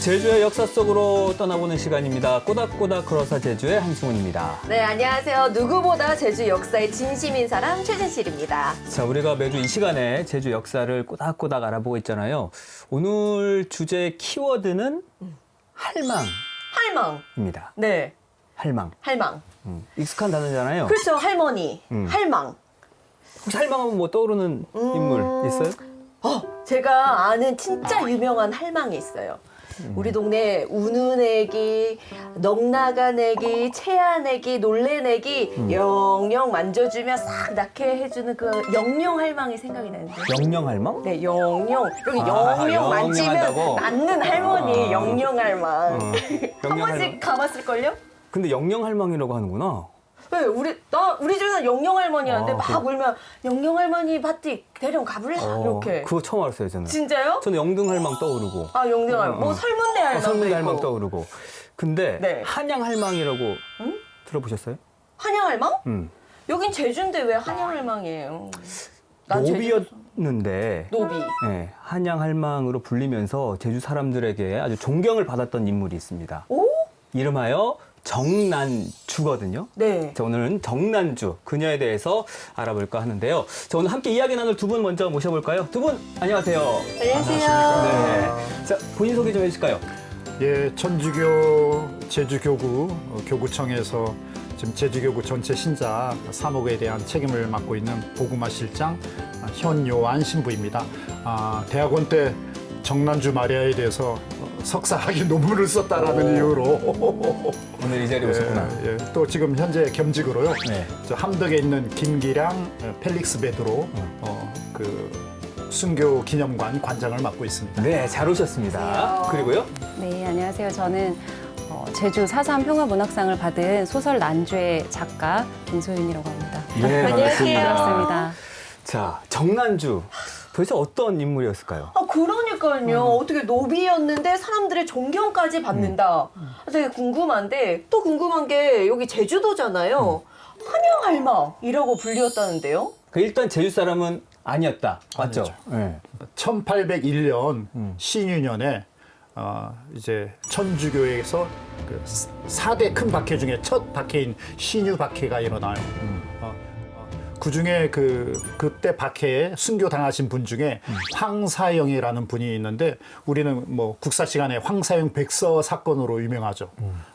제주의 역사 속으로 떠나보는 시간입니다. 꼬닥꼬닥 걸어서 제주의 한승훈입니다. 네, 안녕하세요. 누구보다 제주 역사의 진심인 사람 최진실입니다. 자, 우리가 매주 이 시간에 제주 역사를 꼬닥꼬닥 알아보고 있잖아요. 오늘 주제 키워드는 할망입니다. 할망. 네, 할망. 할망. 익숙한 단어잖아요. 그렇죠, 할머니. 할망. 혹시 할망하면 뭐 떠오르는 인물 있어요? 제가 아는 진짜 유명한 할망이 있어요. 우리 동네 우는 애기, 넉나간 애기, 체한 애기, 놀랜 애기 영영 만져주면 싹 낫게 해주는 그 영영 할망이 생각이 나는데. 영영 할망? 네, 영영. 여기 아, 영영 만지면 영영한다고? 낫는 할머니, 영영 할망. 한 영영 번씩 할망. 가봤을걸요? 근데 영영 할망이라고 하는구나. 네, 우리 집에서 영영 할머니였는데 아, 막 울면 영영 할머니 밭에 데리고 가볼래? 이렇게. 그거 처음 알았어요, 저는. 진짜요? 저는 영등 할망 떠오르고. 아, 영영 할망. 뭐 설문대 할망도 설문대 할망 있고. 떠오르고. 근데 네. 한양 할망이라고 들어보셨어요? 한양 할망? 음. 여긴 제주인데 왜 한양 할망이에요? 난 제주도- 노비였는데 노비. 네, 한양 할망으로 불리면서 제주 사람들에게 아주 존경을 받았던 인물이 있습니다. 오? 이름하여 정난주거든요. 네. 자, 오늘은 정난주 그녀에 대해서 알아볼까 하는데요. 자, 오늘 함께 이야기 나눌 두 분 먼저 모셔볼까요? 두 분 안녕하세요. 안녕하세요. 네. 자, 본인 소개 좀 해주실까요? 예, 천주교 제주교구 교구청에서 지금 제주교구 전체 신자 사목에 대한 책임을 맡고 있는 보구마 실장 현요한 신부입니다. 대학원 때 정난주 마리아에 대해서 석사학위 논문을 썼다라는 이유로 오늘 이 자리에 오셨구나. 또 지금 현재 겸직으로요. 네. 저 함덕에 있는 김기량 펠릭스 베드로 그 순교 기념관 관장을 맡고 있습니다. 네, 잘 오셨습니다. 그리고요. 네, 안녕하세요. 저는 제주 4.3 평화문학상을 받은 소설 난주의 작가 김소윤이라고 합니다. 네, 안녕하세요. 반갑습니다. 자, 정난주 도대체 어떤 인물이었을까요? 그러니까요. 어떻게 노비였는데 사람들의 존경까지 받는다. 되게 궁금한데 또 궁금한 게 여기 제주도잖아요. 한양 할망이라고 불리웠다는데요. 일단 제주 사람은 아니었다. 맞죠? 아니죠. 네. 1801년 신유년에 이제 천주교에서 그 4대 큰 박해 중에 첫 박해인 신유 박해가 일어나요. 그 중에 그때 박해에 순교 당하신 분 중에 황사영이라는 분이 있는데 우리는 뭐 국사 시간에 황사영 백서 사건으로 유명하죠.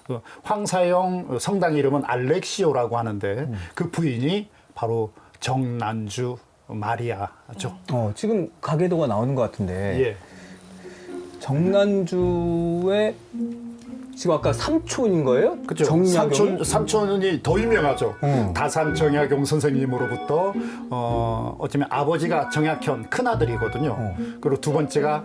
그 황사영 성당 이름은 알렉시오라고 하는데 그 부인이 바로 정난주 마리아죠. 지금 가계도가 나오는 것 같은데 예. 정난주의 지금 아까 삼촌인 거예요? 그렇죠. 정약용? 삼촌이 더 유명하죠. 다산 정약용 선생님으로부터 어쩌면 아버지가 정약현 큰 아들이거든요. 그리고 두 번째가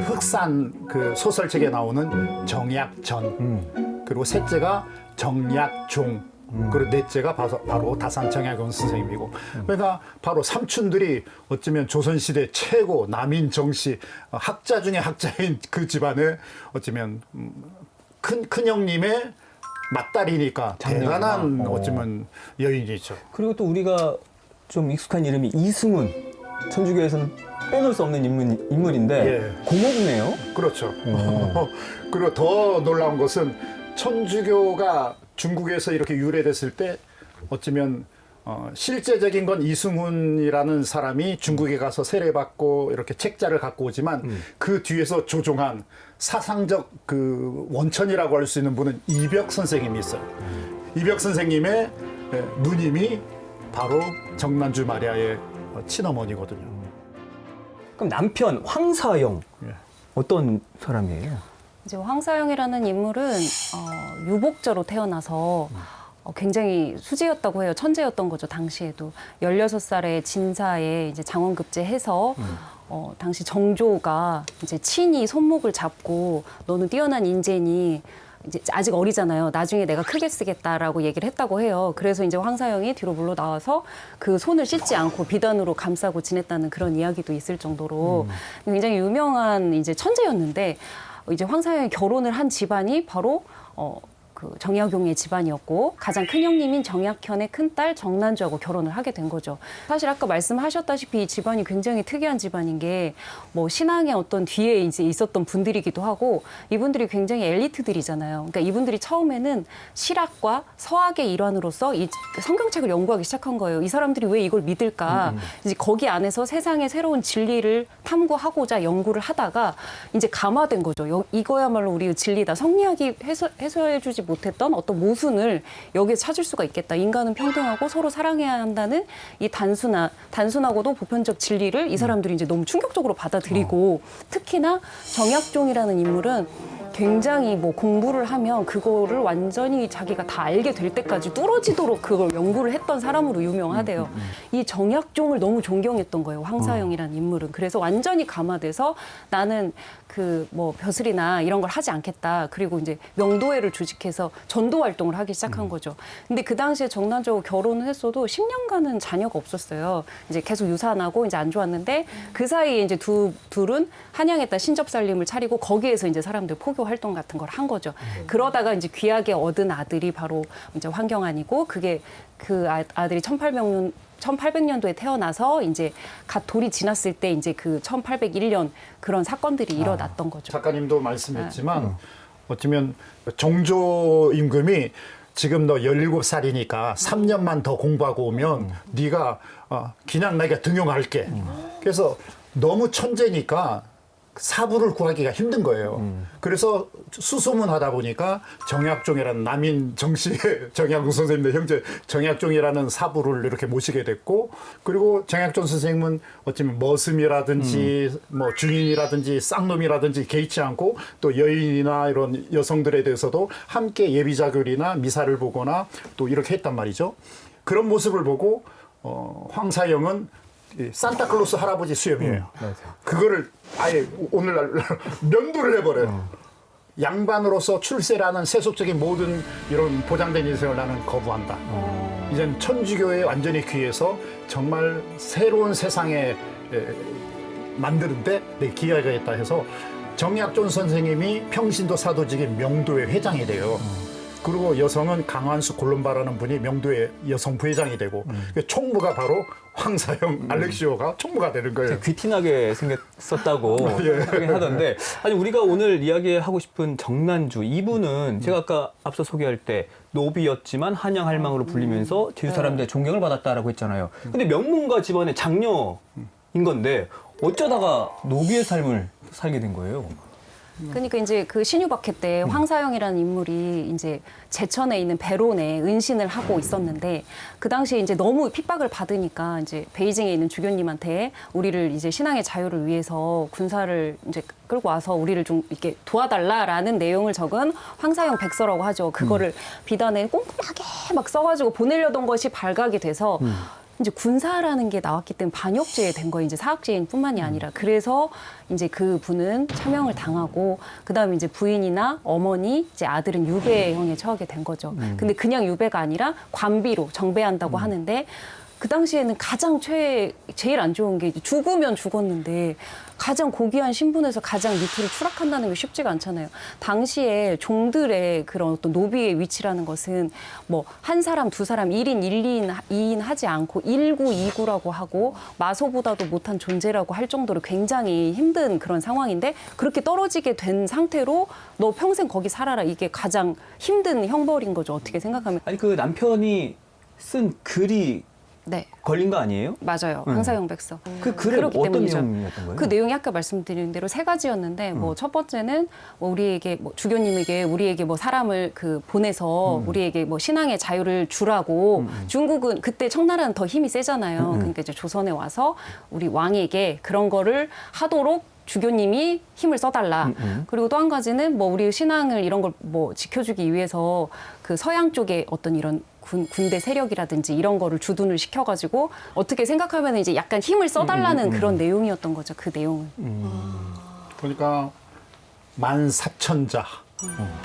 흑산 그 소설책에 나오는 정약전. 그리고 셋째가 정약종. 그리고 넷째가 바로 다산 정약용 선생님이고. 그러니까 바로 삼촌들이 어쩌면 조선시대 최고 남인 정씨 학자 중에 학자인 그 집안에 어쩌면 큰 형님의 맞딸이니까 장녀구나. 대단한 어쩌면 여인이죠. 그리고 또 우리가 좀 익숙한 이름이 이승훈. 천주교에서는 빼놓을 수 없는 인물인데 예. 고모부네요. 그렇죠. 그리고 더 놀라운 것은 천주교가 중국에서 이렇게 유래됐을 때 어쩌면 실제적인 건 이승훈이라는 사람이 중국에 가서 세례받고 이렇게 책자를 갖고 오지만 그 뒤에서 조종한 사상적 그 원천이라고 할 수 있는 분은 이벽 선생님이 있어요. 이벽 선생님의 누님이 바로 정난주 마리아의 친어머니거든요. 그럼 남편 황사영 예. 어떤 사람이에요? 이제 황사영이라는 인물은 유복자로 태어나서 굉장히 수지였다고 해요. 천재였던 거죠, 당시에도. 16살에 진사에 이제 장원급제해서 당시 정조가 이제 친히 손목을 잡고 너는 뛰어난 인재니 이제 아직 어리잖아요. 나중에 내가 크게 쓰겠다라고 얘기를 했다고 해요. 그래서 이제 황사영이 뒤로 물러 나와서 그 손을 씻지 않고 비단으로 감싸고 지냈다는 그런 이야기도 있을 정도로 굉장히 유명한 이제 천재였는데 이제 황사영이 결혼을 한 집안이 바로 그 그 정약용의 집안이었고 가장 큰 형님인 정약현의 큰딸 정난주하고 결혼을 하게 된 거죠. 사실 아까 말씀하셨다시피 이 집안이 굉장히 특이한 집안인 게 뭐 신앙의 어떤 뒤에 이제 있었던 분들이기도 하고 이분들이 굉장히 엘리트들이잖아요. 그러니까 이분들이 처음에는 실학과 서학의 일환으로서 이 성경책을 연구하기 시작한 거예요. 이 사람들이 왜 이걸 믿을까? 이제 거기 안에서 세상의 새로운 진리를 탐구하고자 연구를 하다가 이제 감화된 거죠. 이거야말로 우리의 진리다. 성리학이 해소해주지 못했던 어떤 모순을 여기에 찾을 수가 있겠다. 인간은 평등하고 서로 사랑해야 한다는 이 단순하고도 보편적 진리를 이 사람들이 이제 너무 충격적으로 받아들이고 특히나 정약종이라는 인물은 굉장히 뭐 공부를 하면 그거를 완전히 자기가 다 알게 될 때까지 뚫어지도록 그걸 연구를 했던 사람으로 유명하대요. 이 정약종을 너무 존경했던 거예요. 황사영이라는 인물은. 그래서 완전히 감화돼서 나는 그 뭐 벼슬이나 이런 걸 하지 않겠다. 그리고 이제 명도회를 조직해서 전도 활동을 하기 시작한 거죠. 근데 그 당시에 정난주하고 결혼을 했어도 10년간은 자녀가 없었어요. 이제 계속 유산하고 이제 안 좋았는데 그 사이에 이제 둘은 한양에다 신접살림을 차리고 거기에서 이제 사람들 포교 활동 같은 걸 한 거죠. 그러다가 이제 귀하게 얻은 아들이 바로 이제 황경안이고 그게 그 아들이 1800년도에 태어나서 이제 갓 돌이 지났을 때 이제 그 1801년 그런 사건들이 일어났던 거죠. 작가님도 말씀했지만 어쩌면 정조 임금이 지금 너 17살이니까 3년만 더 공부하고 오면 네가 그냥 내가 등용할게. 그래서 너무 천재니까 사부를 구하기가 힘든 거예요. 그래서 수소문하다 보니까 정약종이라는 남인 정씨의 정약용 선생님의 형제 정약종이라는 사부를 이렇게 모시게 됐고 그리고 정약종 선생님은 어쩌면 머슴이라든지 뭐 중인이라든지 쌍놈이라든지 개의치 않고 또 여인이나 이런 여성들에 대해서도 함께 예비자결이나 미사를 보거나 또 이렇게 했단 말이죠. 그런 모습을 보고 황사영은 산타클로스 할아버지 수염이에요. 그거를 아예 오늘날 면도를 해버려요. 양반으로서 출세라는 세속적인 모든 이런 보장된 인생을 나는 거부한다. 이젠 천주교에 완전히 귀해서 정말 새로운 세상에 만드는데 내 기여가 있다 해서 정약종 선생님이 평신도 사도직인 명도회 회장이 돼요. 그리고 여성은 강완수 골룸바라는 분이 명도회 여성 부회장이 되고 총무가 바로 황사영 알렉시오가 총무가 되는 거예요. 귀티나게 생겼었다고 하긴 하던데 아니 우리가 오늘 이야기하고 싶은 정난주 이분은 제가 아까 앞서 소개할 때 노비였지만 한양 할망으로 불리면서 제주 사람들의 존경을 받았다라고 했잖아요. 근데 명문가 집안의 장녀인 건데 어쩌다가 노비의 삶을 살게 된 거예요? 그러니까 이제 그 신유박해 때 황사영이라는 인물이 이제 제천에 있는 배론에 은신을 하고 있었는데 그 당시에 이제 너무 핍박을 받으니까 이제 베이징에 있는 주교님한테 우리를 이제 신앙의 자유를 위해서 군사를 이제 끌고 와서 우리를 좀 이렇게 도와달라라는 내용을 적은 황사영 백서라고 하죠. 그거를 비단에 꼼꼼하게 막 써가지고 보내려던 것이 발각이 돼서 이제 군사라는 게 나왔기 때문에 반역죄 된 거예요. 이제 사학죄인뿐만이 아니라 그래서 이제 그 분은 처형을 당하고 그다음에 이제 부인이나 어머니, 이제 아들은 유배형에 처하게 된 거죠. 근데 그냥 유배가 아니라 관비로 정배한다고 하는데 그 당시에는 가장 제일 안 좋은 게 죽으면 죽었는데 가장 고귀한 신분에서 가장 밑으로 추락한다는 게 쉽지가 않잖아요. 당시에 종들의 그런 어떤 노비의 위치라는 것은 뭐 한 사람, 두 사람, 1인, 1인, 2인 하지 않고 1구, 2구라고 하고 마소보다도 못한 존재라고 할 정도로 굉장히 힘든 그런 상황인데 그렇게 떨어지게 된 상태로 너 평생 거기 살아라. 이게 가장 힘든 형벌인 거죠. 어떻게 생각하면. 아니 그 남편이 쓴 글이 네. 걸린 거 아니에요? 맞아요. 황사영 백서. 그 글에 그렇기 어떤 때문이죠. 내용이었던 거예요? 그 내용이 아까 말씀드린 대로 세 가지였는데 뭐 첫 번째는 뭐 우리에게 뭐 주교님에게 우리에게 뭐 사람을 그 보내서 우리에게 뭐 신앙의 자유를 주라고 중국은 그때 청나라는 더 힘이 세잖아요. 그러니까 이제 조선에 와서 우리 왕에게 그런 거를 하도록 주교님이 힘을 써달라. 그리고 또 한 가지는 뭐 우리 신앙을 이런 걸 뭐 지켜주기 위해서 그 서양 쪽에 어떤 이런 군대 세력이라든지 이런 거를 주둔을 시켜가지고 어떻게 생각하면 이제 약간 힘을 써달라는 그런 내용이었던 거죠. 그 내용은. 그러니까 14,000자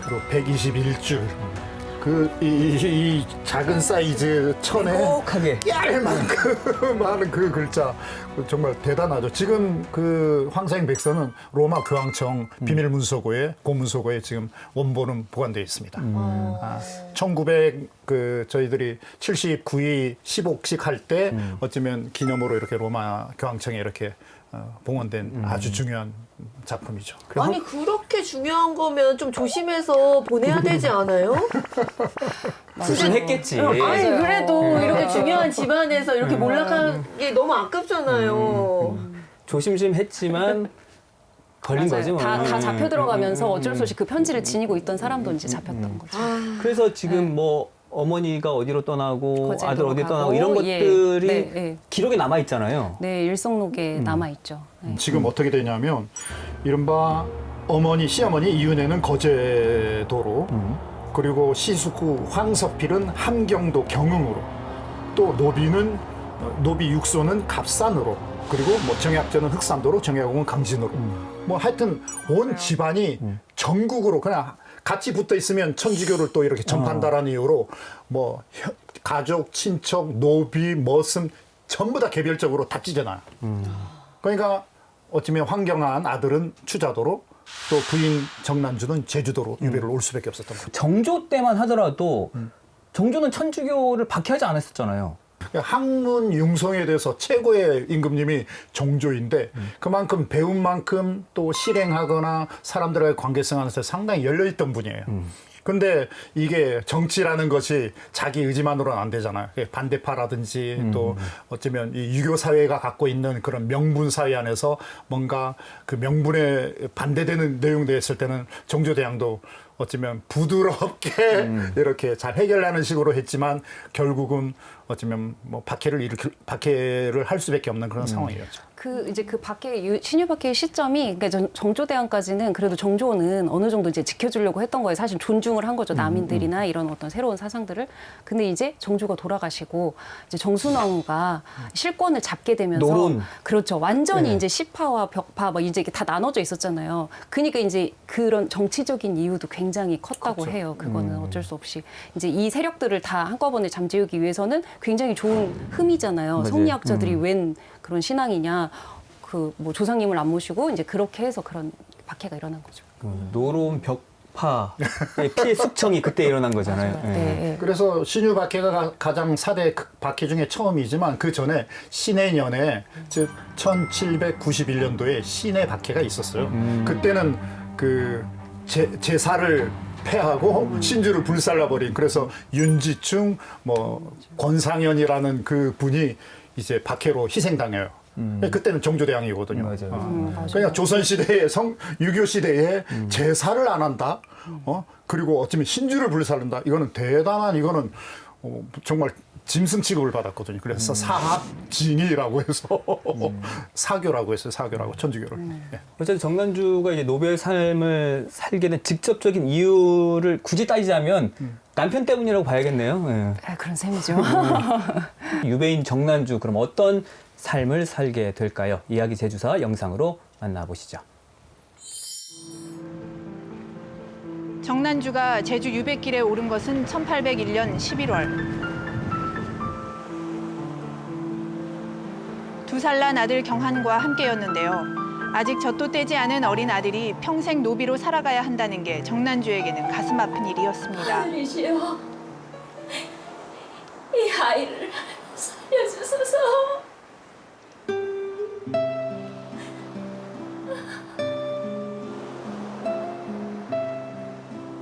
그리고 121줄 이 작은 사이즈 천에 꼭하게 얄만큼 많은 그 글자 정말 대단하죠. 지금 그 황사행 백서는 로마 교황청 비밀 문서고에 고문서고에 지금 원본은 보관되어 있습니다. 1900 그 저희들이 79위 15식 할 때 어쩌면 기념으로 이렇게 로마 교황청에 이렇게 봉헌된 아주 중요한 작품이죠. 아니 그렇게 중요한 거면 좀 조심해서 보내야 되지 않아요? 조심했겠지. 아니 그래도 네. 이렇게 중요한 집안에서 이렇게 몰락하기 너무 아깝잖아요. 조심했지만 걸린 맞아요. 거지 뭐. 다 잡혀 들어가면서 어쩔 수 없이 그 편지를 지니고 있던 사람도 이제 잡혔던 거죠. 그래서 지금 뭐 어머니가 어디로 떠나고 거제도로 아들 어디 떠나고 가고, 이런 예. 것들이 네, 예. 기록에 남아 있잖아요. 네, 일성록에 남아 있죠. 네. 지금 어떻게 되냐면 이른바 어머니 시어머니 이윤혜는 거제도로 그리고 시숙후 황석필은 함경도 경흥으로 또 노비 육소는 갑산으로 그리고 뭐 정약전은 흑산도로 정약공은 강진으로 뭐 하여튼 온 집안이 전국으로 그냥 같이 붙어 있으면 천주교를 또 이렇게 전파한다라는 이유로 뭐 가족, 친척, 노비, 머슴 전부 다 개별적으로 다 찢어놔요. 그러니까 어쩌면 황경한 아들은 추자도로 또 부인 정난주는 제주도로 유배를 올 수밖에 없었던 거죠. 정조 때만 하더라도 정조는 천주교를 박해하지 않았었잖아요. 학문 융성에 대해서 최고의 임금님이 정조인데 그만큼 배운 만큼 또 실행하거나 사람들과의 관계성 안에서 상당히 열려있던 분이에요. 근데 이게 정치라는 것이 자기 의지만으로는 안 되잖아요. 반대파라든지 또 어쩌면 이 유교 사회가 갖고 있는 그런 명분 사회 안에서 뭔가 그 명분에 반대되는 내용도 했을 때는 정조대왕도 어쩌면 부드럽게 이렇게 잘 해결하는 식으로 했지만 결국은 어쩌면 뭐 박해를 할 수밖에 없는 그런 상황이었죠. 그 신유 박해의 시점이 그러니까 정조대왕까지는 그래도 정조는 어느 정도 이제 지켜주려고 했던 거예요. 사실 존중을 한 거죠. 남인들이나 이런 어떤 새로운 사상들을. 근데 이제 정조가 돌아가시고 이제 정순왕후가 실권을 잡게 되면서 노론. 그렇죠. 완전히 네. 이제 시파와 벽파 막 이제 이게 다 나눠져 있었잖아요. 그러니까 이제 그런 정치적인 이유도 굉장히 컸다고 해요. 그거는 어쩔 수 없이 이제 이 세력들을 다 한꺼번에 잠재우기 위해서는 굉장히 좋은 흠이잖아요. 맞아요. 성리학자들이 웬 그런 신앙이냐. 그 뭐 조상님을 안 모시고 이제 그렇게 해서 그런 박해가 일어난 거죠. 노론 벽파 피해 숙청이 그때 일어난 거잖아요. 네. 네. 그래서 신유 박해가 가장 4대 박해 중에 처음이지만 그 전에 신해년에 즉 1791년도에 신해 박해가 있었어요. 그때는 그 제사를 폐하고 신주를 불살라버린 그래서 윤지충 뭐 권상현이라는 그 분이 이제 박해로 희생당해요. 그때는 정조대왕이거든요. 맞아요. 그러니까 조선시대에 유교시대에 제사를 안 한다. 그리고 어쩌면 신주를 불살른다. 이거는 대단한 이거는 정말 짐승 취급을 받았거든요. 그래서 사학징이라고 해서 사교라고 했어요. 사교라고 천주교를. 예. 어쨌든 정난주가 이제 노벨 삶을 살게 된 직접적인 이유를 굳이 따지자면 남편 때문이라고 봐야겠네요. 예. 그런 셈이죠. 유배인 정난주 그럼 어떤 삶을 살게 될까요? 이야기 제주사 영상으로 만나보시죠. 정난주가 제주 유배길에 오른 것은 1801년 11월. 2살 난 아들 경한과 함께였는데요. 아직 젖도 떼지 않은 어린 아들이 평생 노비로 살아가야 한다는 게 정난주에게는 가슴 아픈 일이었습니다. 하늘이시여, 이 아이를 살려주소서.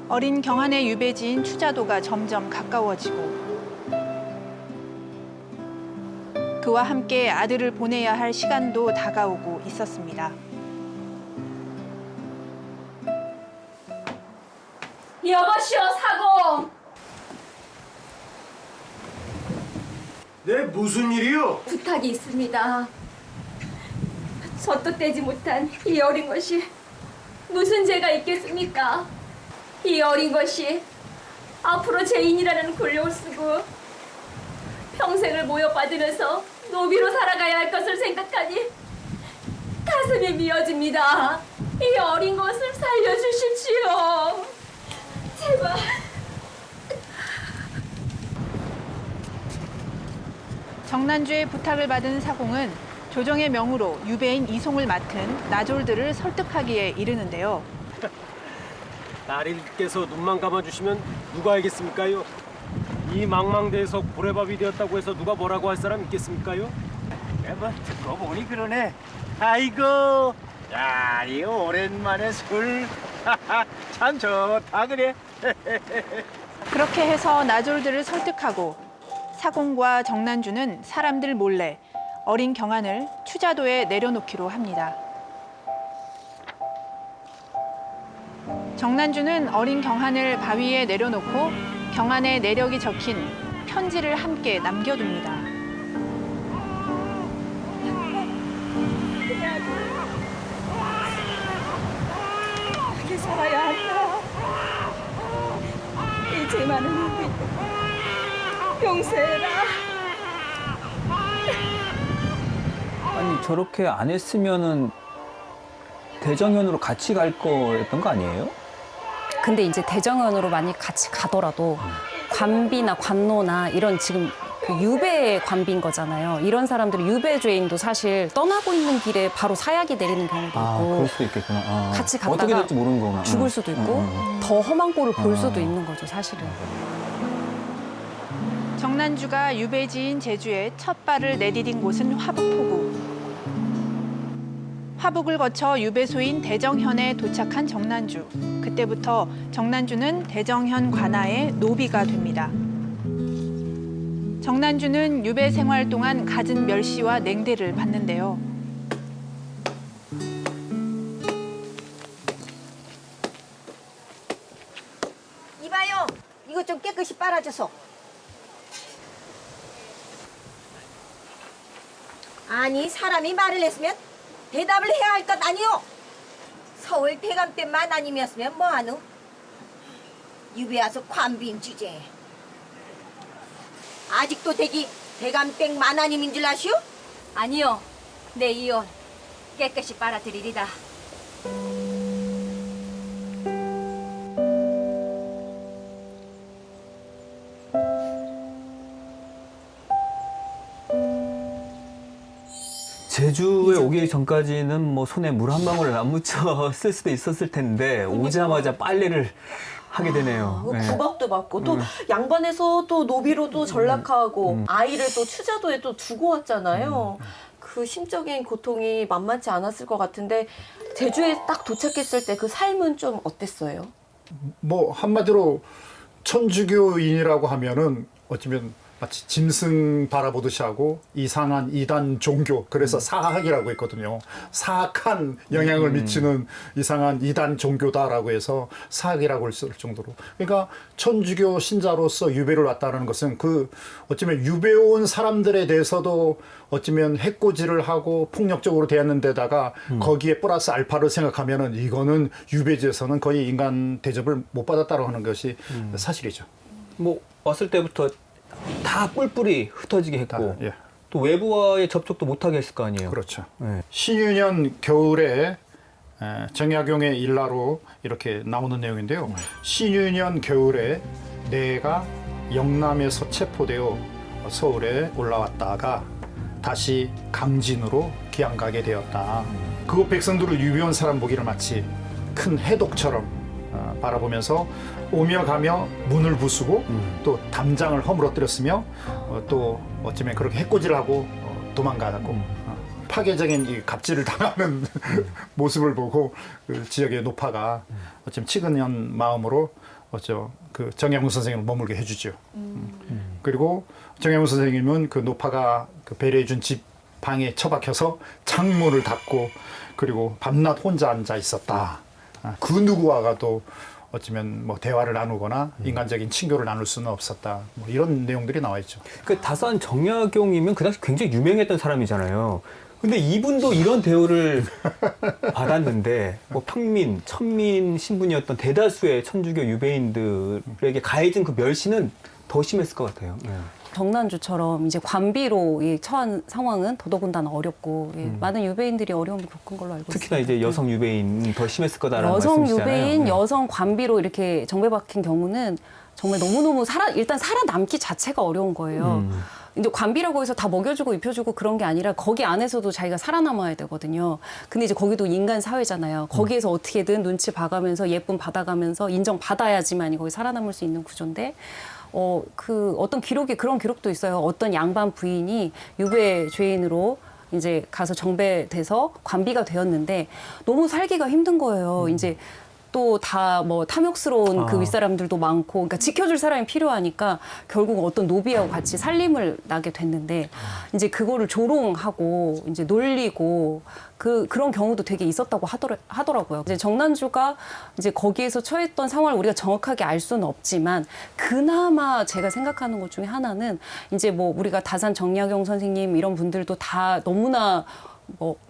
어린 경한의 유배지인 추자도가 점점 가까워지고 그와 함께 아들을 보내야 할 시간도 다가오고 있었습니다. 여보시오, 사공. 네, 무슨 일이요? 부탁이 있습니다. 젖도 떼지 못한 이 어린 것이 무슨 죄가 있겠습니까? 이 어린 것이 앞으로 죄인이라는 권력을 쓰고 평생을 모욕받으면서 노비로 살아가야 할 것을 생각하니 가슴이 미어집니다. 이 어린 것을 살려주십시오. 제발. 정난주의 부탁을 받은 사공은 조정의 명으로 유배인 이송을 맡은 나졸들을 설득하기에 이르는데요. 나리께서 눈만 감아주시면 누가 알겠습니까요? 이 망망대해서 고래밥이 되었다고 해서 누가 뭐라고 할 사람 있겠습니까요? 뭐 듣고 보니 그러네. 아이고, 야, 이 오랜만에 술. 참 좋다 그래. 그렇게 해서 나졸들을 설득하고 사공과 정난주는 사람들 몰래 어린 경한을 추자도에 내려놓기로 합니다. 정난주는 어린 경한을 바위에 내려놓고 경한의 내력이 적힌 편지를 함께 남겨둡니다. 함께 살아야 한다. 이제 많은 우리 용서해라. 아니 저렇게 안 했으면은 대정현으로 같이 갈 거였던 거 아니에요? 근데 이제 대정연으로 만약 같이 가더라도 관비나 관노나 이런 지금 그 유배 관비인 거잖아요. 이런 사람들이 유배 죄인도 사실 떠나고 있는 길에 바로 사약이 내리는 경우도 아, 있고 그럴 수도 있겠구나. 같이 어떻게 갔다가 될지 모르는 거구나. 죽을 수도 있고 더 험한 꼴을 볼 수도 있는 거죠, 사실은. 정난주가 유배지인 제주에 첫 발을 내디딘 곳은 화북포구. 화북을 거쳐 유배소인 대정현에 도착한 정난주. 그때부터 정난주는 대정현 관아의 노비가 됩니다. 정난주는 유배 생활 동안 갖은 멸시와 냉대를 받는데요. 이봐요. 이거 좀 깨끗이 빨아줘서. 아니 사람이 말을 했으면 대답을 해야 할 것 아니오. 서울 대감 때만 아니었으면 뭐하노? 유배 와서 관비인 주제에. 아직도 대감 땡 만아님인 줄 아시오? 아니요. 내 이혼 깨끗이 빨아들이리다. 제주에 오기 전까지는 뭐 손에 물 한 방울을 안 묻혀 쓸 수도 있었을 텐데 오자마자 빨래를 하게 되네요. 네. 구박도 받고 또 양반에서 또 노비로도 전락하고 아이를 또 추자도에 또 두고 왔잖아요. 그 심적인 고통이 만만치 않았을 것 같은데 제주에 딱 도착했을 때 그 삶은 좀 어땠어요? 뭐 한마디로 천주교인이라고 하면은 어쩌면 마치 짐승 바라보듯이 하고 이상한 이단 종교, 그래서 사학이라고 했거든요. 사악한 영향을 미치는 이상한 이단 종교다라고 해서 사학이라고 쓸 정도로. 그러니까 천주교 신자로서 유배를 왔다는 것은 그 어쩌면 유배 온 사람들에 대해서도 어쩌면 해코지를 하고 폭력적으로 대했는 데다가 거기에 플러스 알파를 생각하면은 이거는 유배지에서는 거의 인간 대접을 못 받았다고 하는 것이 사실이죠. 뭐 왔을 때부터 다 뿔뿔이 흩어지게 했고 예. 또 외부와의 접촉도 못하게 했을 거 아니에요. 그렇죠. 네. 신유년 겨울에 정약용의 일라로 이렇게 나오는 내용인데요. 신유년 겨울에 내가 영남에서 체포되어 서울에 올라왔다가 다시 강진으로 귀양가게 되었다. 그곳 백성들을 유비온 사람 보기를 마치 큰 해독처럼 바라보면서 오며 가며 문을 부수고 또 담장을 허물어뜨렸으며 또 어쩌면 그렇게 해코지를 하고 도망가고 파괴적인 이 갑질을 당하는 모습을 보고 그 지역의 노파가 어쩌면 치근한 마음으로 그 정약용 선생님을 머물게 해주죠. 그리고 정약용 선생님은 그 노파가 그 배려해준 집 방에 처박혀서 창문을 닫고 그리고 밤낮 혼자 앉아 있었다. 그 누구와가도 어쩌면 뭐 대화를 나누거나 인간적인 친교를 나눌 수는 없었다. 뭐 이런 내용들이 나와 있죠. 그 다산 정약용이면 그 당시 굉장히 유명했던 사람이잖아요. 근데 이분도 이런 대우를 받았는데 뭐 평민, 천민 신분이었던 대다수의 천주교 유배인들에게 가해진 그 멸시는 더 심했을 것 같아요. 네. 정난주처럼 이제 관비로 처한 상황은 더더군다나 어렵고 많은 유배인들이 어려움을 겪은 걸로 알고 있습니다. 특히나 이제 여성 유배인 더 심했을 거다라는 여성 말씀이시잖아요. 유배인, 네. 여성 관비로 이렇게 정배박힌 경우는 정말 너무너무 일단 살아남기 자체가 어려운 거예요. 이제 관비라고 해서 다 먹여주고 입혀주고 그런 게 아니라 거기 안에서도 자기가 살아남아야 되거든요. 근데 이제 거기도 인간 사회잖아요. 거기에서 어떻게든 눈치 봐가면서 예쁨 받아가면서 인정받아야지만이 거기 살아남을 수 있는 구조인데 그 어떤 기록이 그런 기록도 있어요. 어떤 양반 부인이 유배 죄인으로 이제 가서 정배돼서 관비가 되었는데 너무 살기가 힘든 거예요. 이제 또 다 뭐 탐욕스러운 그 윗사람들도 많고, 그러니까 지켜줄 사람이 필요하니까 결국 어떤 노비하고 같이 살림을 나게 됐는데 이제 그거를 조롱하고 이제 놀리고 그런 경우도 되게 있었다고 하더라고요. 이제 정난주가 이제 거기에서 처했던 상황을 우리가 정확하게 알 수는 없지만 그나마 제가 생각하는 것 중에 하나는 이제 뭐 우리가 다산 정약용 선생님 이런 분들도 다 너무나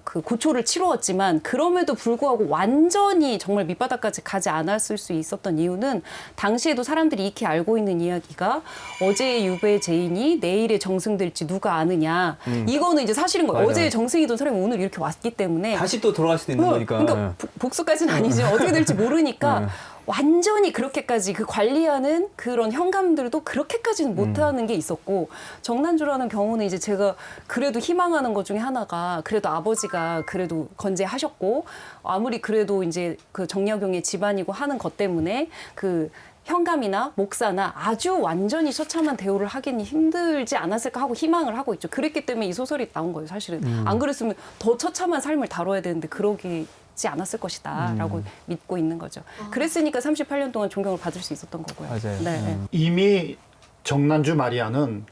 그 고초를 치루었지만 그럼에도 불구하고 완전히 정말 밑바닥까지 가지 않았을 수 있었던 이유는 당시에도 사람들이 익히 알고 있는 이야기가 어제의 유배 죄인이 내일의 정승될지 누가 아느냐. 이거는 이제 사실인 거예요. 맞아요. 어제의 정승이던 사람이 오늘 이렇게 왔기 때문에 다시 또 돌아갈 수도 있는 거니까. 그러니까 복수까지는 아니지만 어떻게 될지 모르니까 완전히 그렇게까지 그 관리하는 그런 현감들도 그렇게까지는 못하는 게 있었고, 정난주라는 경우는 이제 제가 그래도 희망하는 것 중에 하나가 그래도 아버지가 그래도 건재하셨고 아무리 그래도 이제 그 정약용의 집안이고 하는 것 때문에 그 현감이나 목사나 아주 완전히 처참한 대우를 하기는 힘들지 않았을까 하고 희망을 하고 있죠. 그랬기 때문에 이 소설이 나온 거예요, 사실은. 안 그랬으면 더 처참한 삶을 다뤄야 되는데 그러지 않았을 것이다라고 믿고 있는 거죠. 그랬으니까 38년 동안 존경을 받을 수 있었던 거고요. 맞아요. 네. 이미 정난주 마리아는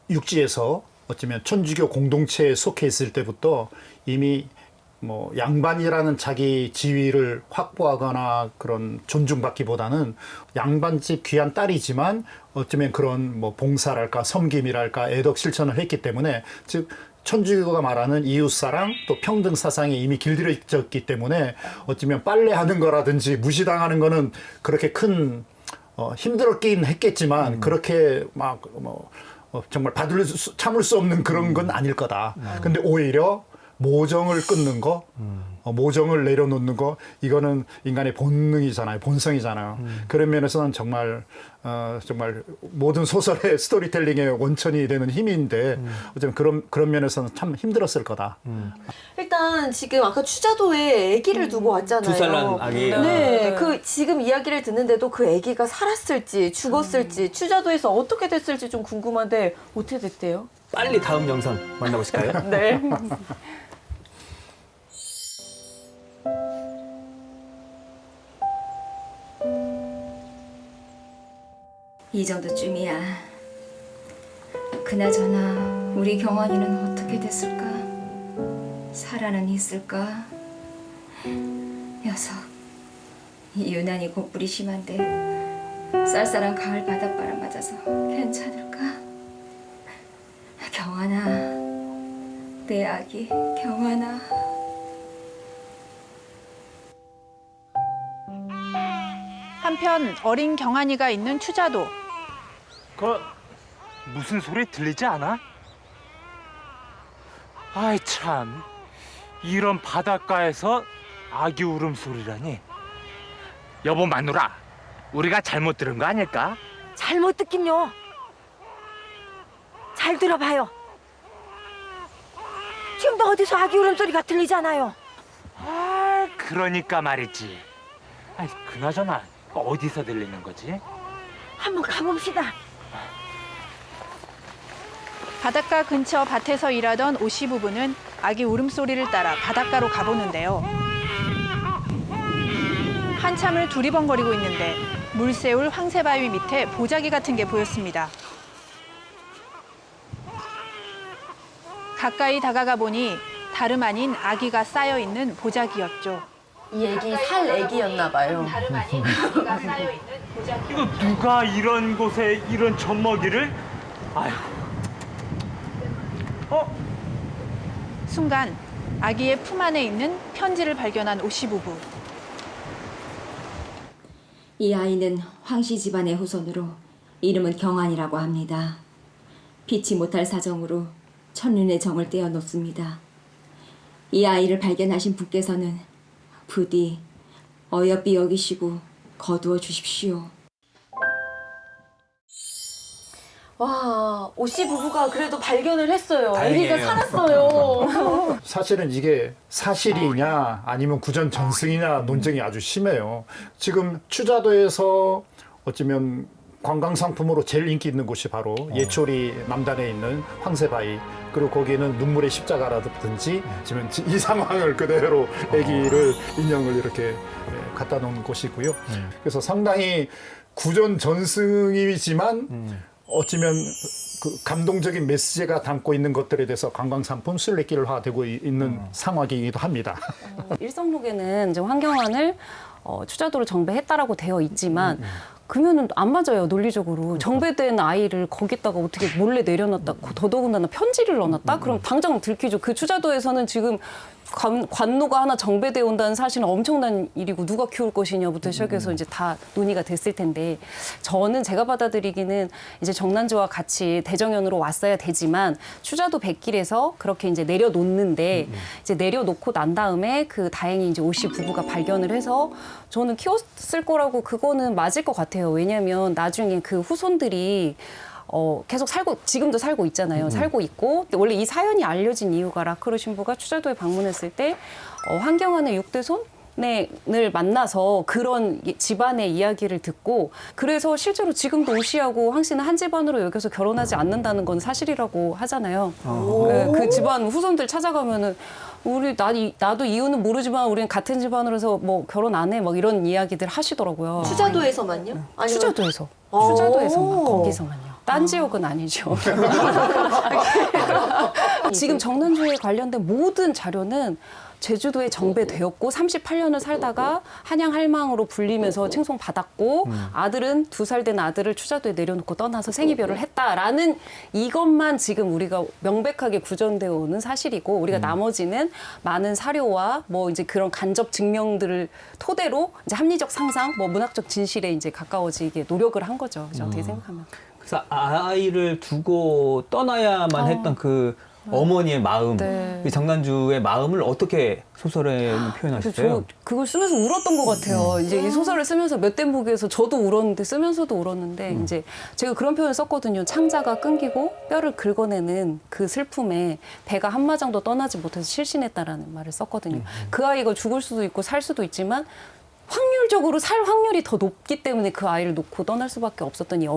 육지에서 어쩌면 천주교 공동체에 속해 있을 때부터 이미 뭐 양반이라는 자기 지위를 확보하거나 그런 존중받기보다는 양반집 귀한 딸이지만 어쩌면 그런 뭐 봉사랄까 섬김이랄까 애덕 실천을 했기 때문에, 즉 천주교가 말하는 이웃사랑 또 평등 사상에 이미 길들여졌기 때문에 어쩌면 빨래하는 거라든지 무시당하는 거는 그렇게 큰 힘들었긴 했겠지만 그렇게 막 정말 참을 수 없는 그런 건 아닐 거다. 근데 오히려 모정을 끊는 거, 모정을 내려놓는 거, 이거는 인간의 본능이잖아요, 본성이잖아요. 그런 면에서는 정말 모든 소설의 스토리텔링의 원천이 되는 힘인데 어쩌면 그런 면에서는 참 힘들었을 거다. 일단 지금 아까 추자도에 아기를 두고 왔잖아요. 2살 난 아기. 네, 그 지금 이야기를 듣는데도 그 아기가 살았을지 죽었을지 추자도에서 어떻게 됐을지 좀 궁금한데 어떻게 됐대요? 빨리 다음 영상 만나보실까요? 네. 이 정도쯤이야. 그나저나 우리 경환이는 어떻게 됐을까? 살아는 있을까? 녀석, 이 유난히 곧불이 심한데 쌀쌀한 가을 바닷바람 맞아서 괜찮을까? 경환아, 내 아기 경환아. 한편 어린 경환이가 있는 추자도. 무슨 소리 들리지 않아? 아이 참, 이런 바닷가에서 아기 울음소리라니. 여보 마누라, 우리가 잘못 들은 거 아닐까? 잘못 듣긴요. 잘 들어봐요. 지금도 어디서 아기 울음소리가 들리잖아요. 아, 그러니까 말이지. 아이, 그나저나 어디서 들리는 거지? 한번 가봅시다. 바닷가 근처 밭에서 일하던 오씨 부부는 아기 울음소리를 따라 바닷가로 가보는데요. 한참을 두리번거리고 있는데 물새울 황새바위 밑에 보자기 같은 게 보였습니다. 가까이 다가가 보니 다름 아닌 아기가 쌓여있는 보자기였죠. 이 아기 살 아기였나 봐요. 다름 아닌 아기가 쌓여있는 보자기. 이거 누가 이런 곳에 이런 젖먹이를? 아휴. 순간 아기의 품 안에 있는 편지를 발견한 오씨 부부. 이 아이는 황씨 집안의 후손으로 이름은 경환이라고 합니다. 피치 못할 사정으로 천륜의 정을 떼어놓습니다. 이 아이를 발견하신 분께서는 부디 어여삐 여기시고 거두어 주십시오. 와, 오씨 부부가 그래도 발견을 했어요. 다행이에요. 아기가 살았어요. 사실은 이게 사실이냐 아니면 구전 전승이냐 논쟁이 아주 심해요. 지금 추자도에서 어쩌면 관광 상품으로 제일 인기 있는 곳이 바로 예초리 남단에 있는 황새바위, 그리고 거기는 눈물의 십자가라든지 지금 이 상황을 그대로 아기를 인형을 이렇게 갖다 놓은 곳이고요. 그래서 상당히 구전 전승이지만 어쩌면 그 감동적인 메시지가 담고 있는 것들에 대해서 관광 상품 순례길화되고 있는 상황이기도 합니다. 일성록에는 이제 황경환을 추자도로 정배했다라고 되어 있지만 그러면은 안 맞아요, 논리적으로. 정배된 아이를 거기다가 어떻게 몰래 내려놨다, 더더군다나 편지를 넣어놨다? 그럼 당장 들키죠. 그 추자도에서는 지금 관노가 하나 정배되어 온다는 사실은 엄청난 일이고 누가 키울 것이냐부터 시작해서 이제 다 논의가 됐을 텐데, 저는 제가 받아들이기는 이제 정난주와 같이 대정연으로 왔어야 되지만 추자도 백길에서 그렇게 이제 내려놓는데 이제 내려놓고 난 다음에 그 다행히 이제 오씨 부부가 발견을 해서 저는 키웠을 거라고, 그거는 맞을 것 같아요. 왜냐하면 나중에 그 후손들이 계속 지금도 살고 있잖아요. 살고 있고, 원래 이 사연이 알려진 이유가 라크루 신부가 추자도에 방문했을 때 황경환의 6대손을 만나서 그런 집안의 이야기를 듣고, 그래서 실제로 지금도 오씨하고 황씨는 한 집안으로 여겨서 결혼하지 않는다는 건 사실이라고 하잖아요. 그 집안 후손들 찾아가면은 나도 이유는 모르지만 우리는 같은 집안으로서 뭐 결혼 안 해, 막 이런 이야기들 하시더라고요. 추자도에서만요? 아니면 추자도에서만, 거기서만요. 딴 지역은 아니죠. 지금 정난주에 관련된 모든 자료는 제주도에 정배되었고 38년을 살다가 한양할망으로 불리면서 칭송받았고 아들은 2살 된 아들을 추자도에 내려놓고 떠나서 생이별을 했다라는 이것만 지금 우리가 명백하게 구전되어 오는 사실이고, 우리가 나머지는 많은 사료와 뭐 이제 그런 간접 증명들을 토대로 이제 합리적 상상, 뭐 문학적 진실에 이제 가까워지게 노력을 한 거죠. 어떻게 생각하면. 그래서 아이를 두고 떠나야만 했던 그 어머니의 마음, 네. 이 정난주의 마음을 어떻게 소설에 표현하셨어요? 그걸 쓰면서 울었던 것 같아요. 이제 이 소설을 쓰면서 몇 대목에서 저도 울었는데, 쓰면서도 울었는데, 이제 제가 그런 표현을 썼거든요. 창자가 끊기고 뼈를 긁어내는 그 슬픔에 배가 한마장도 떠나지 못해서 실신했다라는 말을 썼거든요. 그 아이가 죽을 수도 있고 살 수도 있지만 확률적으로 살 확률이 더 높기 때문에 그 아이를 놓고 떠날 수밖에 없었던 이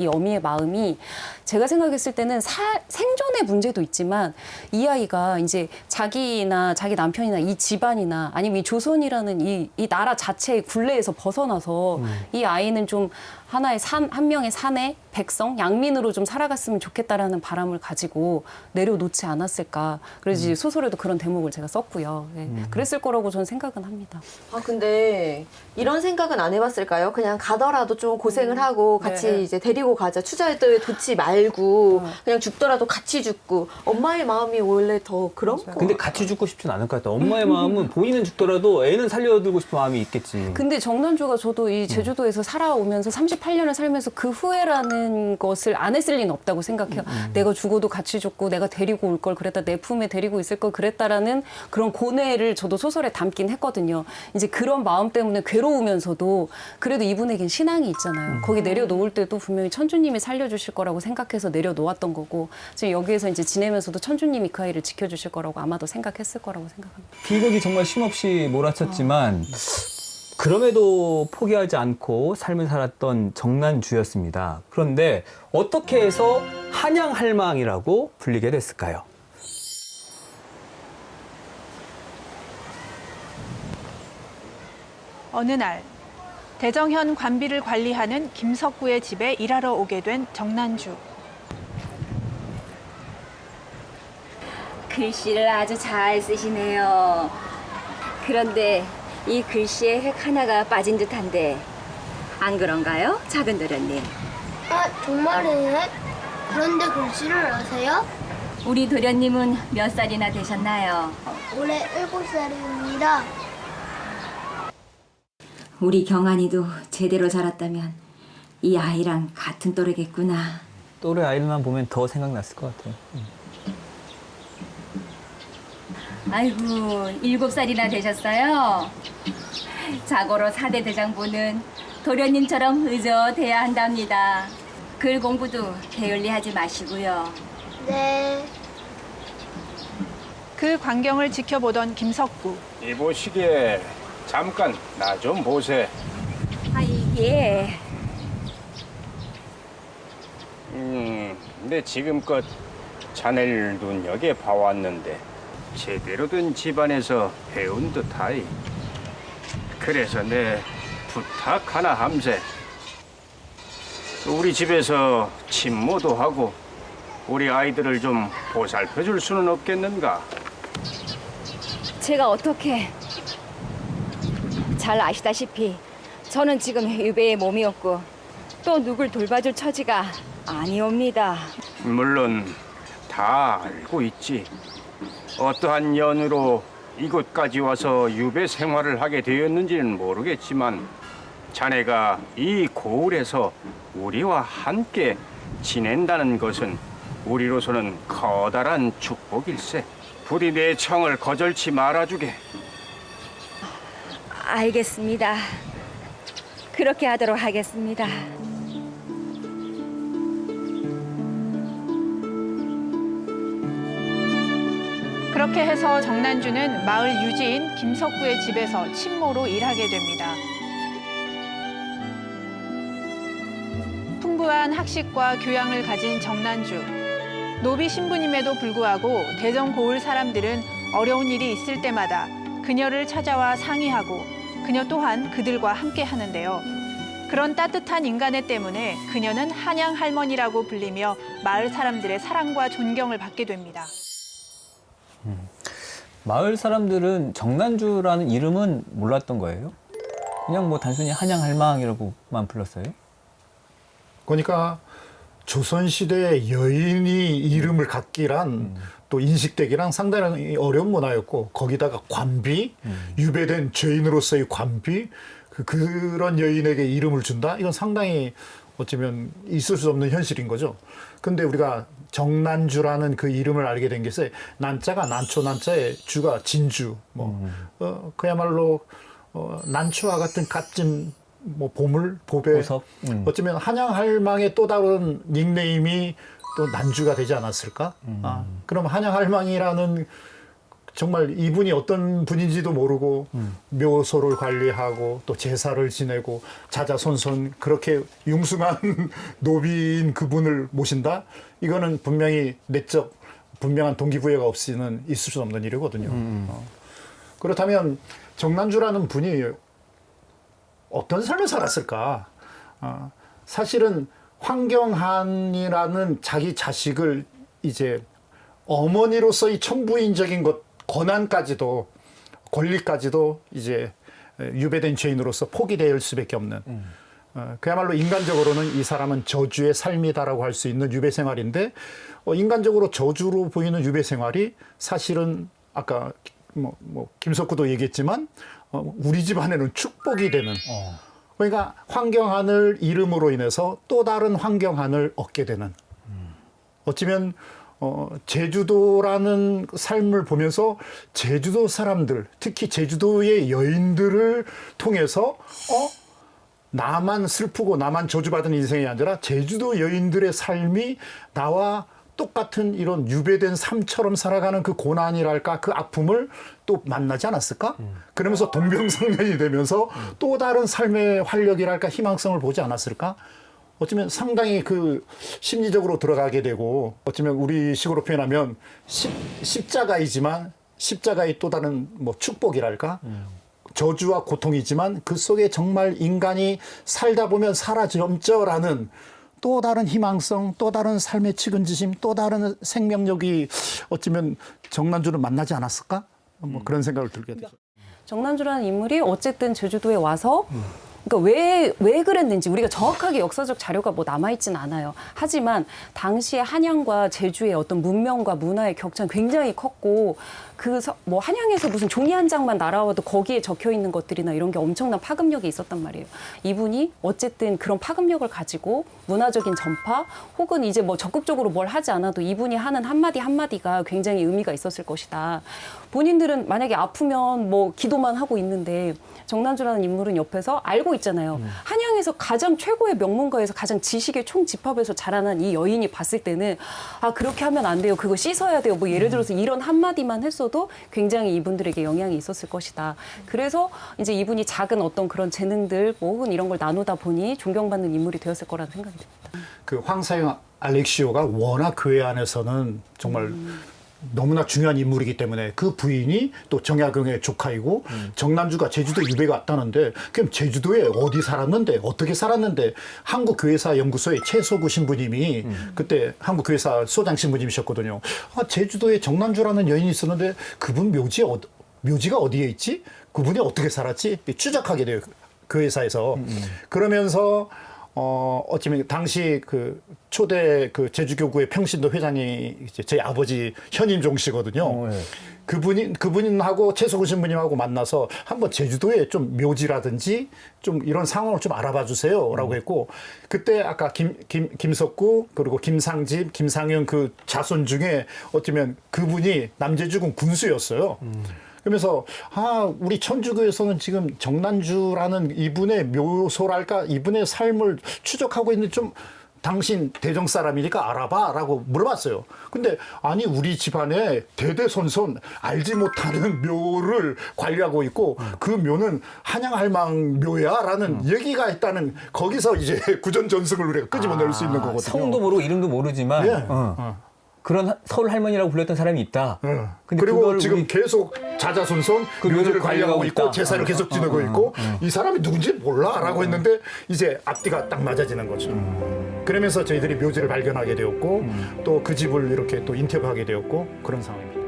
어미의 마음이, 제가 생각했을 때는 생존의 문제도 있지만 이 아이가 이제 자기나 자기 남편이나 이 집안이나 아니면 이 조선이라는 이 나라 자체의 굴레에서 벗어나서 이 아이는 좀 하나의 한 명의 산의 백성, 양민으로 좀 살아갔으면 좋겠다라는 바람을 가지고 내려놓지 않았을까. 그래서 이제 소설에도 그런 대목을 제가 썼고요. 네. 그랬을 거라고 저는 생각은 합니다. 아, 근데 이런 생각은 안 해봤을까요? 그냥 가더라도 좀 고생을 하고 같이 네. 이제 데리고 가자. 추자도에 뒀지 말고 그냥 죽더라도 같이 죽고. 엄마의 마음이 원래 더 그런 거. 근데 같이 죽고 싶진 않을 것 같아요. 엄마의 마음은 본인은 죽더라도 애는 살려두고 싶은 마음이 있겠지. 근데 정난주가 저도 이 제주도에서 살아오면서 38년을 살면서 그 후회라는 것을 안 했을 리는 없다고 생각해요. 내가 죽어도 같이 죽고 내가 데리고 올 걸 그랬다, 내 품에 데리고 있을 걸 그랬다라는 그런 고뇌를 저도 소설에 담긴 했거든요. 이제 그런 마음 때문에 괴로우면서도 그래도 이분에겐 신앙이 있잖아요. 거기 내려놓을 때도 분명히 천주님이 살려주실 거라고 생각해서 내려놓았던 거고, 지금 여기에서 이제 지내면서도 천주님이 그 아이를 지켜주실 거라고 아마도 생각했을 거라고 생각합니다. 비극이 정말 쉼없이 몰아쳤지만 그럼에도 포기하지 않고 삶을 살았던 정난주였습니다. 그런데 어떻게 해서 한양할망이라고 불리게 됐을까요? 어느 날 대정현 관비를 관리하는 김석구의 집에 일하러 오게 된 정난주. 글씨를 아주 잘 쓰시네요. 그런데 이 글씨에 핵 하나가 빠진 듯한데 안 그런가요, 작은 도련님? 아, 정말이에요? 그런데 글씨를 아세요? 우리 도련님은 몇 살이나 되셨나요? 올해 7살입니다. 우리 경환이도 제대로 자랐다면 이 아이랑 같은 또래겠구나. 또래 아이들만 보면 더 생각났을 것 같아요. 아이고, 7살이나 되셨어요? 자고로 4대 대장부는 도련님처럼 의젓해야 한답니다. 글 공부도 게을리하지 마시고요. 네. 그 광경을 지켜보던 김석구. 이보시기에 잠깐 나 좀 보세. 아, 이게 근데 지금껏 자네를 눈여겨 봐왔는데 제대로 된 집안에서 배운 듯하이. 그래서 내 부탁 하나 함세. 우리 집에서 친모도 하고 우리 아이들을 좀 보살펴 줄 수는 없겠는가? 제가 어떻게 잘 아시다시피 저는 지금 유배의 몸이었고 또 누굴 돌봐줄 처지가 아니옵니다. 물론 다 알고 있지. 어떠한 연유로 이곳까지 와서 유배 생활을 하게 되었는지는 모르겠지만 자네가 이 고을에서 우리와 함께 지낸다는 것은 우리로서는 커다란 축복일세. 부디 내 청을 거절치 말아주게. 알겠습니다. 그렇게 하도록 하겠습니다. 그렇게 해서 정난주는 마을 유지인 김석구의 집에서 친모로 일하게 됩니다. 풍부한 학식과 교양을 가진 정난주. 노비 신부님에도 불구하고 대전 고을 사람들은 어려운 일이 있을 때마다 그녀를 찾아와 상의하고 그녀 또한 그들과 함께 하는데요. 그런 따뜻한 인간애 때문에 그녀는 한양 할머니라고 불리며 마을 사람들의 사랑과 존경을 받게 됩니다. 마을 사람들은 정난주라는 이름은 몰랐던 거예요? 그냥 뭐 단순히 한양 할망이라고만 불렀어요? 그러니까 조선시대에 여인이 이름을 갖기란 또 인식되기랑 상당히 어려운 문화였고 거기다가 관비, 유배된 죄인으로서의 관비, 그런 여인에게 이름을 준다? 이건 상당히 어쩌면 있을 수 없는 현실인 거죠. 근데 우리가 정난주라는 그 이름을 알게 된 것에 난자가 난초 난자의 주가 진주, 그야말로 난초와 같은 값진 보물, 보배, 보석. 어쩌면 한양 할망의 또 다른 닉네임이 또 난주가 되지 않았을까? 그럼 한양 할망이라는 정말 이분이 어떤 분인지도 모르고 묘소를 관리하고 또 제사를 지내고 자자손손 그렇게 융숭한 노비인 그분을 모신다? 이거는 분명히 내적 분명한 동기부여가 없이는 있을 수 없는 일이거든요. 그렇다면 정난주라는 분이 어떤 삶을 살았을까? 사실은 황경한이라는 자기 자식을 이제 어머니로서의 천부인적인 것, 권한까지도, 권리까지도 이제 유배된 죄인으로서 포기될 수밖에 없는. 그야말로 인간적으로는 이 사람은 저주의 삶이다라고 할 수 있는 유배 생활인데, 인간적으로 저주로 보이는 유배 생활이 사실은 아까 김석구도 얘기했지만, 우리 집안에는 축복이 되는. 그러니까 황경한을 이름으로 인해서 또 다른 황경한을 얻게 되는. 어쩌면 제주도라는 삶을 보면서 제주도 사람들, 특히 제주도의 여인들을 통해서 나만 슬프고 나만 저주받은 인생이 아니라 제주도 여인들의 삶이 나와 똑같은 이런 유배된 삶처럼 살아가는 그 고난이랄까 그 아픔을 또 만나지 않았을까? 그러면서 동병상련이 되면서 또 다른 삶의 활력이랄까 희망성을 보지 않았을까? 어쩌면 상당히 그 심리적으로 들어가게 되고 어쩌면 우리 식으로 표현하면 십자가이지만 십자가의 또 다른 축복이랄까? 저주와 고통이지만 그 속에 정말 인간이 살다 보면 사라점쩌라는 또 다른 희망성, 또 다른 삶의 측은지심, 또 다른 생명력이 어쩌면 정난주를 만나지 않았을까? 그런 생각을 들게 되죠. 정난주라는 인물이 어쨌든 제주도에 와서 그러니까 왜 그랬는지 우리가 정확하게 역사적 자료가 남아있지는 않아요. 하지만 당시에 한양과 제주의 어떤 문명과 문화의 격차는 굉장히 컸고 한양에서 무슨 종이 한 장만 날아와도 거기에 적혀 있는 것들이나 이런 게 엄청난 파급력이 있었단 말이에요. 이분이 어쨌든 그런 파급력을 가지고 문화적인 전파 혹은 이제 적극적으로 뭘 하지 않아도 이분이 하는 한마디 한마디가 굉장히 의미가 있었을 것이다. 본인들은 만약에 아프면 기도만 하고 있는데 정난주라는 인물은 옆에서 알고 있잖아요. 한양에 세상에서 가장 최고의 명문가에서 가장 지식의 총집합에서 자라난 이 여인이 봤을 때는 아 그렇게 하면 안 돼요. 그거 씻어야 돼요. 뭐 예를 들어서 이런 한마디만 했어도 굉장히 이분들에게 영향이 있었을 것이다. 그래서 이제 이분이 작은 어떤 그런 재능들 뭐 혹은 이런 걸 나누다 보니 존경받는 인물이 되었을 거라는 생각이 듭니다. 그 황사영 알렉시오가 워낙 교회 안에서는 정말 너무나 중요한 인물이기 때문에 그 부인이 또 정약용의 조카이고 정난주가 제주도에 유배가 왔다는데 그럼 제주도에 어디 살았는데 어떻게 살았는데 한국교회사 연구소의 최소구 신부님이 그때 한국교회사 소장 신부님이셨거든요. 아, 제주도에 정난주라는 여인이 있었는데 그분 묘지가 어디에 있지? 그분이 어떻게 살았지? 추적하게 돼요. 교회사에서. 그러면서 어쩌면 당시 그 초대 그 제주교구의 평신도 회장이 이제 저희 아버지 현임종 씨거든요. 네. 그분하고 최소구 신부님하고 만나서 한번 제주도에 좀 묘지라든지 좀 이런 상황을 좀 알아봐 주세요라고 했고 그때 아까 김석구 그리고 김상집, 김상윤 그 자손 중에 어쩌면 그분이 남제주군 군수였어요. 그러면서 우리 천주교에서는 지금 정난주라는 이분의 묘소랄까 이분의 삶을 추적하고 있는 좀 당신 대정 사람이니까 알아봐라고 물어봤어요. 근데 아니 우리 집안에 대대손손 알지 못하는 묘를 관리하고 있고 그 묘는 한양할망 묘야라는 얘기가 있다는 거기서 이제 구전전승을 우리가 끄집어낼 수 있는 거거든요. 성도 모르고 이름도 모르지만 예. 그런 서울 할머니라고 불렸던 사람이 있다. 근데 그리고 그걸 지금 우리 계속 자자손손 그 묘지를 관리하고 관리하고 있고 있다. 제사를 계속 지내고 있고 이 사람이 누군지 몰라라고 했는데 이제 앞뒤가 딱 맞아지는 거죠. 그러면서 저희들이 묘지를 발견하게 되었고 또 그 집을 이렇게 또 인터뷰하게 되었고 그런 상황입니다.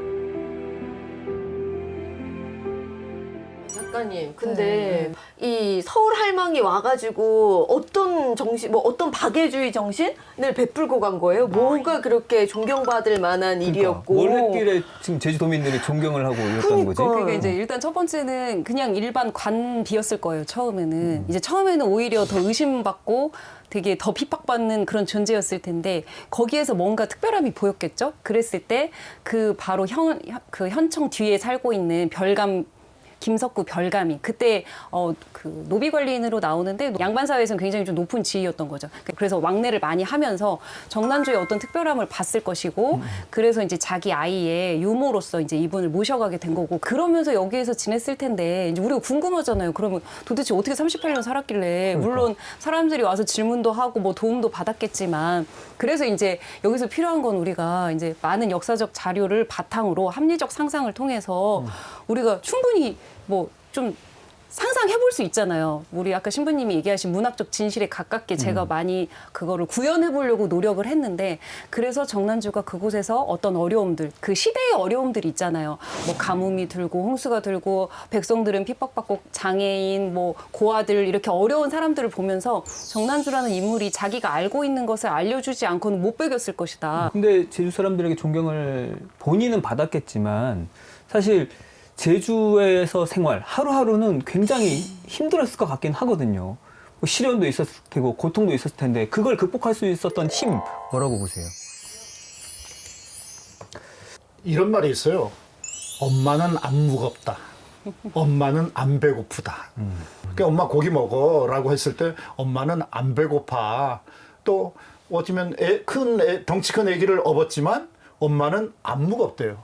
작가님, 근데 이 서울 할망이 와가지고 어떤 정신, 뭐 어떤 박애주의 정신을 베풀고 간 거예요? 뭐가 그렇게 존경받을 만한 일이었고? 뭘 했길래 지금 제주도민들이 존경을 하고 이랬다는 거지? 그러니까 이제 일단 첫 번째는 그냥 일반 관비였을 거예요. 처음에는 이제 처음에는 오히려 더 의심받고 되게 더 핍박받는 그런 존재였을 텐데 거기에서 뭔가 특별함이 보였겠죠. 그랬을 때 그 바로 그 현청 뒤에 살고 있는 별감. 김석구 별감이 그때 그 노비 관리인으로 나오는데 양반 사회에서는 굉장히 좀 높은 지위였던 거죠. 그래서 왕래를 많이 하면서 정난주의 어떤 특별함을 봤을 것이고 그래서 이제 자기 아이의 유모로서 이제 이분을 모셔가게 된 거고 그러면서 여기에서 지냈을 텐데 이제 우리가 궁금하잖아요. 그러면 도대체 어떻게 38년 살았길래 물론 사람들이 와서 질문도 하고 뭐 도움도 받았겠지만 그래서 이제 여기서 필요한 건 우리가 이제 많은 역사적 자료를 바탕으로 합리적 상상을 통해서 우리가 충분히 뭐 좀 상상해 볼 수 있잖아요. 우리 아까 신부님이 얘기하신 문학적 진실에 가깝게 제가 많이 그거를 구현해 보려고 노력을 했는데 그래서 정난주가 그곳에서 어떤 어려움들, 그 시대의 어려움들이 있잖아요. 뭐 가뭄이 들고 홍수가 들고 백성들은 핍박받고 장애인, 뭐 고아들 이렇게 어려운 사람들을 보면서 정난주라는 인물이 자기가 알고 있는 것을 알려주지 않고는 못 배겼을 것이다. 근데 제주 사람들에게 존경을 본인은 받았겠지만 사실 제주에서 생활 하루하루는 굉장히 힘들었을 것 같긴 하거든요. 뭐 시련도 있었을 테고 고통도 있었을 텐데 그걸 극복할 수 있었던 힘 뭐라고 보세요? 이런 말이 있어요. 엄마는 안 무겁다. 엄마는 안 배고프다. 그러니까 엄마 고기 먹어라고 했을 때 엄마는 안 배고파. 또 어쩌면 덩치 큰 아기를 업었지만 엄마는 안 무겁대요.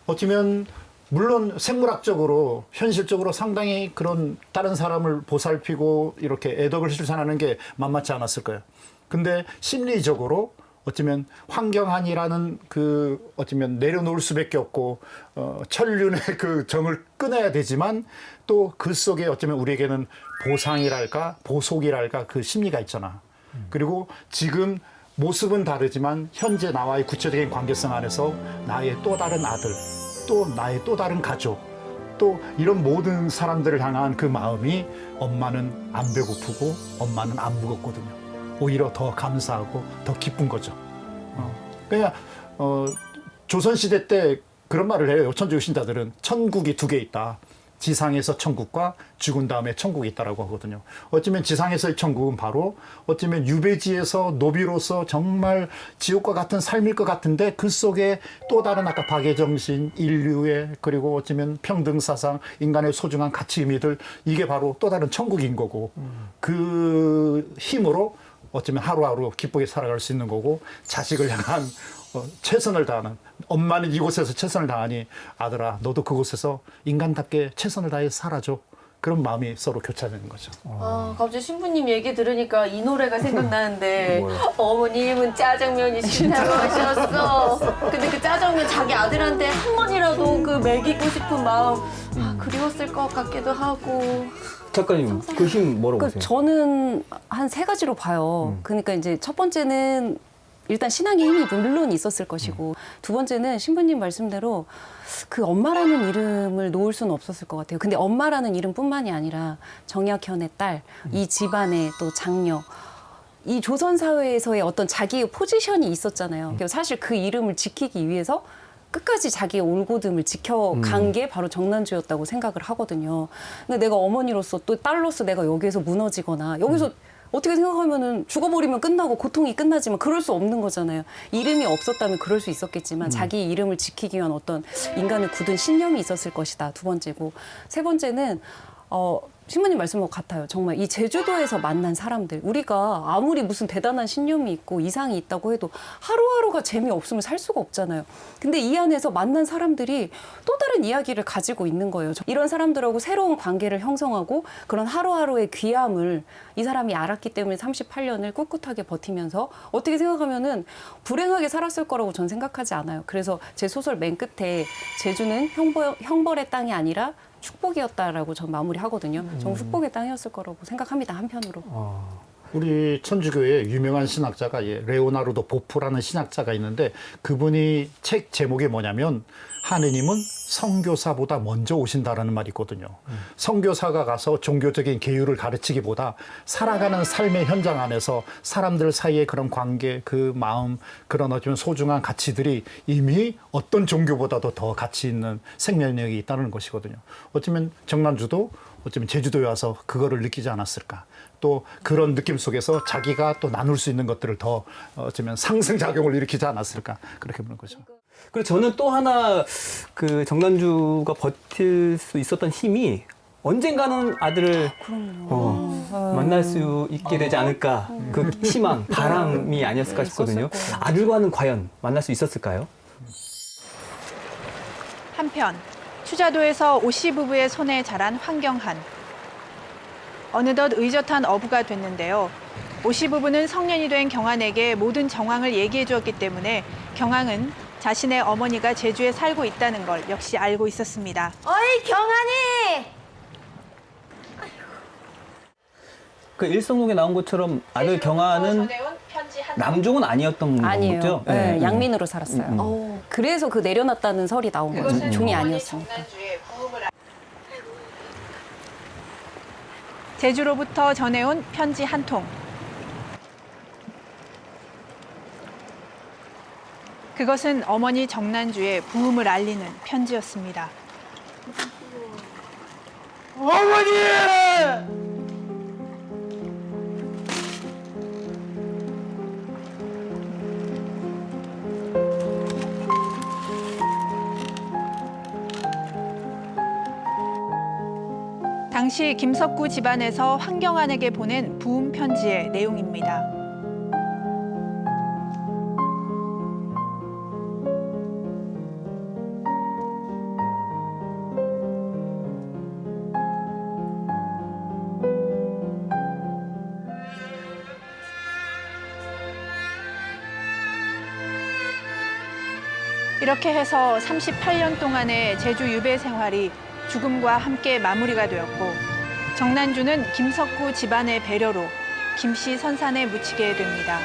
어쩌면 물론 생물학적으로 현실적으로 상당히 그런 다른 사람을 보살피고 이렇게 애덕을 실천하는 게 만만치 않았을 거예요. 근데 심리적으로 어쩌면 환경한이라는 그 어쩌면 내려놓을 수밖에 없고 천륜의 그 정을 끊어야 되지만 또 그 속에 어쩌면 우리에게는 보상이랄까 보속이랄까 그 심리가 있잖아. 그리고 지금 모습은 다르지만 현재 나와의 구체적인 관계성 안에서 나의 또 다른 아들, 또 나의 또 다른 가족, 또 이런 모든 사람들을 향한 그 마음이 엄마는 안 배고프고 엄마는 안 무겁거든요. 오히려 더 감사하고 더 기쁜 거죠. 그냥 조선시대 때 그런 말을 해요. 천주교 신자들은 천국이 두 개 있다. 지상에서 천국과 죽은 다음에 천국이 있다라고 하거든요. 어쩌면 지상에서의 천국은 바로 어쩌면 유배지에서 노비로서 정말 지옥과 같은 삶일 것 같은데 그 속에 또 다른 아까 박애정신, 인류의 그리고 어쩌면 평등사상, 인간의 소중한 가치 의미들 이게 바로 또 다른 천국인 거고 그 힘으로 어쩌면 하루하루 기쁘게 살아갈 수 있는 거고 자식을 향한 최선을 다하는 엄마는 이곳에서 최선을 다하니 아들아 너도 그곳에서 인간답게 최선을 다해 살아줘. 그런 마음이 서로 교차되는 거죠. 아, 갑자기 신부님 얘기 들으니까 이 노래가 생각나는데 어머님은 짜장면이 싫다고 하셨어. 근데 그 짜장면 자기 아들한테 한 번이라도 그 먹이고 싶은 마음 그리웠을 것 같기도 하고. 작가님 그 힘 뭐라고 보세요? 저는 한 3가지로 봐요. 그러니까 이제 첫 번째는 일단 신앙의 힘이 물론 있었을 것이고 두 번째는 신부님 말씀대로 그 엄마라는 이름을 놓을 수는 없었을 것 같아요. 근데 엄마라는 이름뿐만이 아니라 정약현의 딸, 이 집안의 또 장녀, 이 조선 사회에서의 어떤 자기의 포지션이 있었잖아요. 사실 그 이름을 지키기 위해서 끝까지 자기의 올곧음을 지켜간 게 바로 정난주였다고 생각을 하거든요. 근데 내가 어머니로서 또 딸로서 내가 여기에서 무너지거나 여기서 어떻게 생각하면은 죽어버리면 끝나고 고통이 끝나지만 그럴 수 없는 거잖아요. 이름이 없었다면 그럴 수 있었겠지만 자기 이름을 지키기 위한 어떤 인간의 굳은 신념이 있었을 것이다. 두 번째고 세 번째는 신부님 말씀과 같아요. 정말 이 제주도에서 만난 사람들 우리가 아무리 무슨 대단한 신념이 있고 이상이 있다고 해도 하루하루가 재미없으면 살 수가 없잖아요. 근데 이 안에서 만난 사람들이 또 다른 이야기를 가지고 있는 거예요. 이런 사람들하고 새로운 관계를 형성하고 그런 하루하루의 귀함을 이 사람이 알았기 때문에 38년을 꿋꿋하게 버티면서 어떻게 생각하면은 불행하게 살았을 거라고 전 생각하지 않아요. 그래서 제 소설 맨 끝에 제주는 형벌의 땅이 아니라 축복이었다라고 전 마무리하거든요. 전 축복의 땅이었을 거라고 생각합니다. 한편으로. 우리 천주교의 유명한 신학자가 레오나르도 보프라는 신학자가 있는데 그분이 책 제목이 뭐냐면 하느님은 선교사보다 먼저 오신다라는 말이 있거든요. 선교사가 가서 종교적인 계율을 가르치기보다 살아가는 삶의 현장 안에서 사람들 사이의 그런 관계, 그 마음, 그런 어쩌면 소중한 가치들이 이미 어떤 종교보다도 더 가치 있는 생명력이 있다는 것이거든요. 어쩌면 정난주도 어쩌면 제주도에 와서 그거를 느끼지 않았을까. 또 그런 느낌 속에서 자기가 또 나눌 수 있는 것들을 더 어쩌면 상승작용을 일으키지 않았을까. 그렇게 보는 거죠. 그리고 저는 또 하나 그 정난주가 버틸 수 있었던 힘이 언젠가는 아들을 만날 수 있게 되지 않을까. 그 희망, 바람이 아니었을까 싶거든요. 아들과는 과연 만날 수 있었을까요? 한편 추자도에서 오씨 부부의 손에 자란 황경한. 어느덧 의젓한 어부가 됐는데요. 오씨 부부는 성년이 된 경한에게 모든 정황을 얘기해 주었기 때문에 경한은 자신의 어머니가 제주에 살고 있다는 걸 역시 알고 있었습니다. 어이 경한이! 그 일성록에 나온 것처럼 아들 경아는 남종은 아니었던 아니에요. 거죠? 네, 양민으로 살았어요. 그래서 그 내려놨다는 설이 나온 거죠. 종이 아니었으니까. 제주로부터 전해온 편지 한 통. 그것은 어머니 정난주의 부음을 알리는 편지였습니다. 어머니! 당시 김석구 집안에서 황경한에게 보낸 부음 편지의 내용입니다. 이렇게 해서 38년 동안의 제주 유배 생활이 죽음과 함께 마무리가 되었고 정난주는 김석구 집안의 배려로 김씨 선산에 묻히게 됩니다.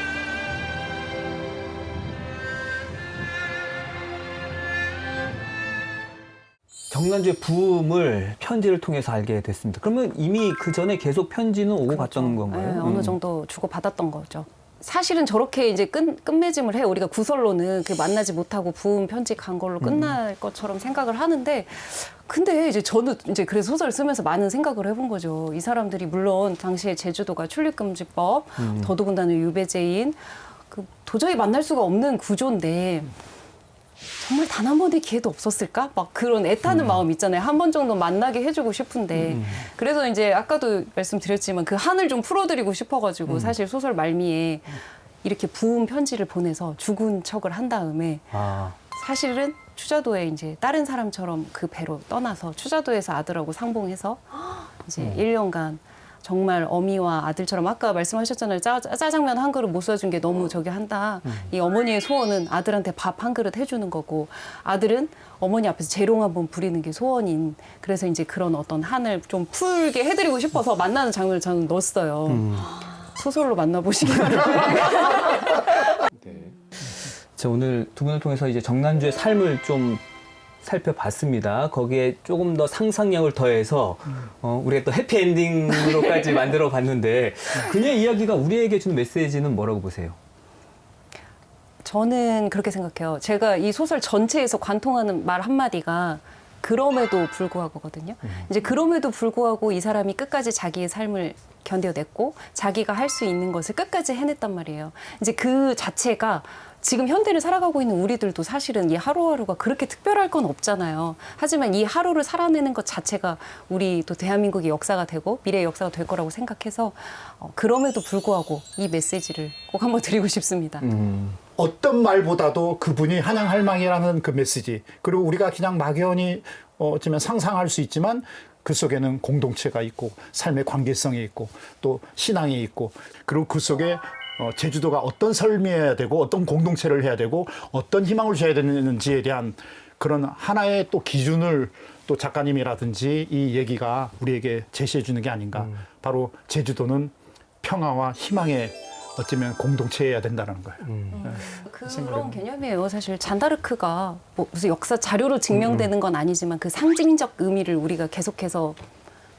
정난주의 부음을 편지를 통해서 알게 됐습니다. 그러면 이미 그 전에 계속 편지는 오고 갔던 건가요? 네, 어느 정도 주고받았던 거죠. 사실은 저렇게 이제 끝맺음을 해요. 우리가 구설로는 그 만나지 못하고 부은 편지 간 걸로 끝날 것처럼 생각을 하는데, 근데 이제 저는 이제 그래서 소설을 쓰면서 많은 생각을 해본 거죠. 이 사람들이 물론 당시에 제주도가 출입금지법, 더더군다나 유배제인, 그 도저히 만날 수가 없는 구조인데 정말 단 한 번의 기회도 없었을까? 막 그런 애타는 마음 있잖아요. 한 번 정도 만나게 해주고 싶은데. 그래서 이제 아까도 말씀드렸지만 그 한을 좀 풀어드리고 싶어가지고 사실 소설 말미에 이렇게 부은 편지를 보내서 죽은 척을 한 다음에 사실은 추자도에 이제 다른 사람처럼 그 배로 떠나서 추자도에서 아들하고 상봉해서 이제 1년간 정말 어미와 아들처럼 아까 말씀하셨잖아요. 짜장면 한 그릇 못 사준 게 너무 저기 한다. 이 어머니의 소원은 아들한테 밥 한 그릇 해주는 거고, 아들은 어머니 앞에서 재롱 한번 부리는 게 소원인. 그래서 이제 그런 어떤 한을 좀 풀게 해드리고 싶어서 만나는 장면을 저는 넣었어요. 소설로 만나보시기 바랍니다. 자, 오늘 두 분을 통해서 이제 정난주의 삶을 좀 살펴봤습니다. 거기에 조금 더 상상력을 더해서 우리가 또 해피엔딩으로까지 만들어 봤는데, 그녀의 이야기가 우리에게 주는 메시지는 뭐라고 보세요? 저는 그렇게 생각해요. 제가 이 소설 전체에서 관통하는 말 한마디가 그럼에도 불구하고거든요. 이제 그럼에도 불구하고 이 사람이 끝까지 자기의 삶을 견뎌냈고 자기가 할 수 있는 것을 끝까지 해냈단 말이에요. 이제 그 자체가 지금 현대를 살아가고 있는 우리들도 사실은 이 하루하루가 그렇게 특별할 건 없잖아요. 하지만 이 하루를 살아내는 것 자체가 우리 또 대한민국의 역사가 되고 미래의 역사가 될 거라고 생각해서 그럼에도 불구하고 이 메시지를 꼭 한번 드리고 싶습니다. 어떤 말보다도 그분이 한양할망이라는 그 메시지, 그리고 우리가 그냥 막연히 어쩌면 상상할 수 있지만 그 속에는 공동체가 있고 삶의 관계성이 있고 또 신앙이 있고, 그리고 그 속에 제주도가 어떤 삶이어야 되고 어떤 공동체를 해야 되고 어떤 희망을 줘야 되는지에 대한 그런 하나의 또 기준을 또 작가님이라든지 이 얘기가 우리에게 제시해 주는 게 아닌가. 바로 제주도는 평화와 희망의 어쩌면 공동체여야 된다는 거예요. 그런 개념이에요. 사실 잔다르크가 뭐 무슨 역사 자료로 증명되는 건 아니지만 그 상징적 의미를 우리가 계속해서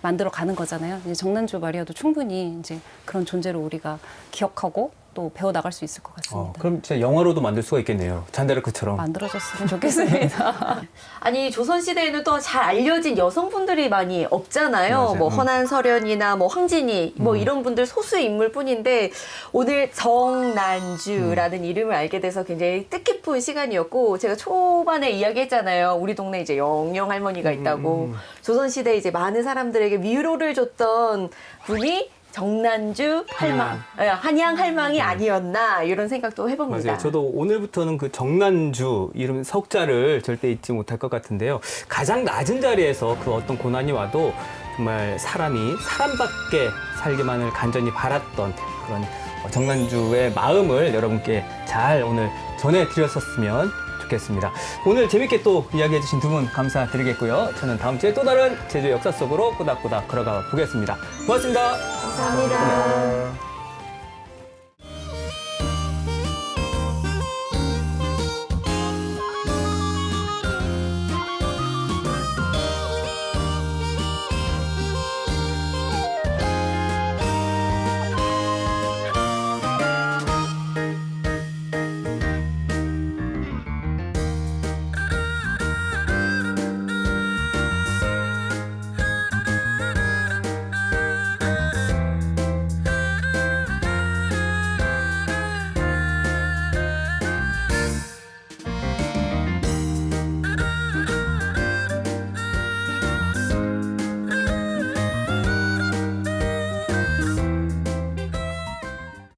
만들어 가는 거잖아요. 이제 정난주 마리아도 충분히 이제 그런 존재로 우리가 기억하고 또 배워 나갈 수 있을 것 같습니다. 그럼 진짜 영화로도 만들 수가 있겠네요. 잔다르크처럼. 만들어졌으면 좋겠습니다. 아니 조선시대에는 또 잘 알려진 여성분들이 많이 없잖아요. 맞아요. 뭐 허난서련이나 뭐 황진이 뭐 이런 분들 소수 인물뿐인데 오늘 정난주라는 이름을 알게 돼서 굉장히 뜻깊은 시간이었고, 제가 초반에 이야기했잖아요. 우리 동네 이제 영영 할머니가 있다고. 조선시대에 이제 많은 사람들에게 위로를 줬던 분이 정난주 할망, 한양 할망이 아니었나 이런 생각도 해봅니다. 맞아요. 저도 오늘부터는 그 정난주 이름 석자를 절대 잊지 못할 것 같은데요. 가장 낮은 자리에서 그 어떤 고난이 와도 정말 사람이 사람답게 살기만을 간절히 바랐던 그런 정난주의 마음을 여러분께 잘 오늘 전해드렸었으면 좋겠습니다. 오늘 재밌게 또 이야기해주신 두 분 감사드리겠고요. 저는 다음 주에 또 다른 제주 역사 속으로 꼬닥꼬닥 걸어가 보겠습니다. 고맙습니다. 감사합니다.